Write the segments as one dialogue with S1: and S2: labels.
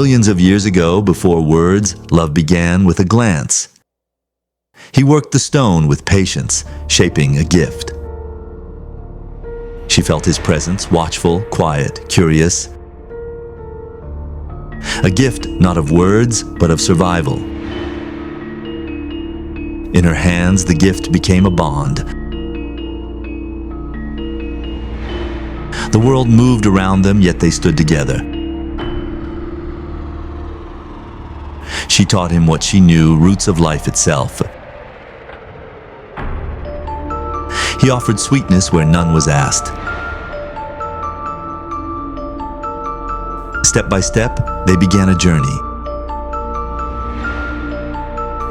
S1: Millions of years ago, before words, love began with a glance. He worked the stone with patience, shaping a gift. She felt his presence, watchful, quiet, curious. A gift not of words, but of survival. In her hands, the gift became a bond. The world moved around them, yet they stood together. She taught him what she knew, roots of life itself. He offered sweetness where none was asked. Step by step, they began a journey.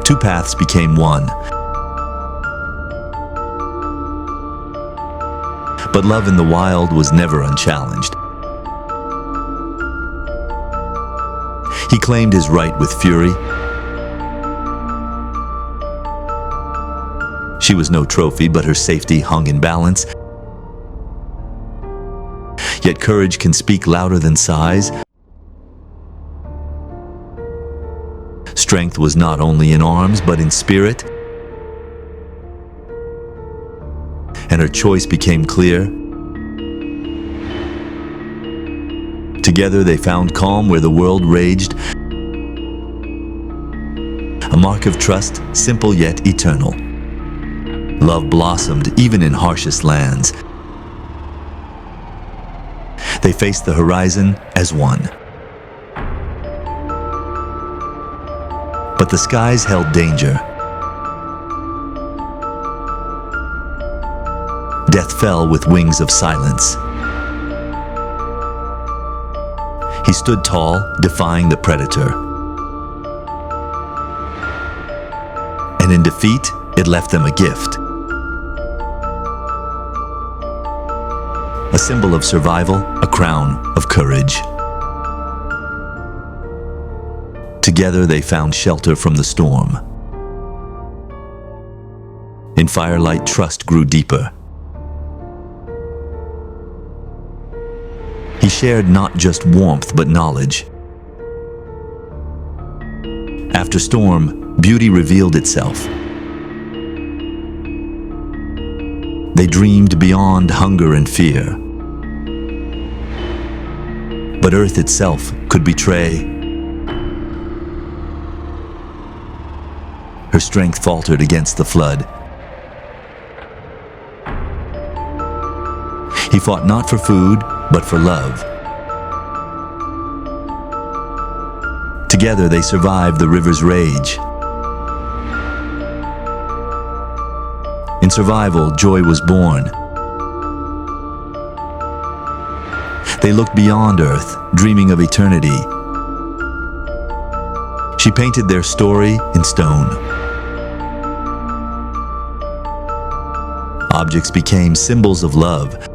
S1: Two paths became one. But love in the wild was never unchallenged. He claimed his right with fury. She was no trophy, but her safety hung in balance. Yet courage can speak louder than sighs. Strength was not only in arms, but in spirit. And her choice became clear. Together they found calm where the world raged. A mark of trust, simple yet eternal. Love blossomed even in harshest lands. They faced the horizon as one. But the skies held danger. Death fell with wings of silence. He stood tall, defying the predator. And in defeat, it left them a gift. A symbol of survival, a crown of courage. Together they found shelter from the storm. In firelight, trust grew deeper. He shared not just warmth, but knowledge. After storm, beauty revealed itself. They dreamed beyond hunger and fear. But earth itself could betray. Her strength faltered against the flood. He fought not for food, but for love. Together they survived the river's rage. In survival, joy was born. They looked beyond Earth, dreaming of eternity. She painted their story in stone. Objects became symbols of love.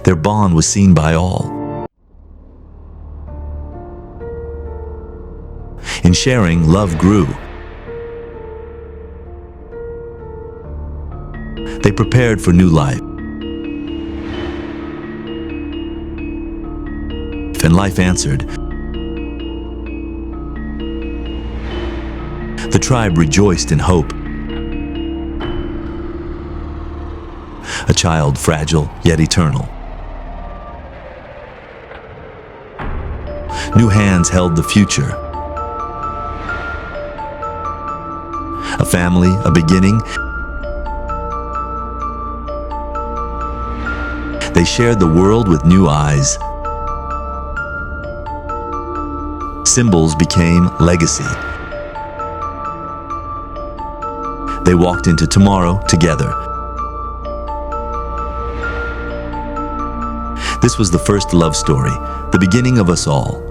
S1: Their bond was seen by all. In sharing, love grew. They prepared for new life. And life answered. The tribe rejoiced in hope. A child fragile yet eternal. New hands held the future. A family, a beginning. They shared the world with new eyes. Symbols became legacy. They walked into tomorrow together. This was the first love story, the beginning of us all.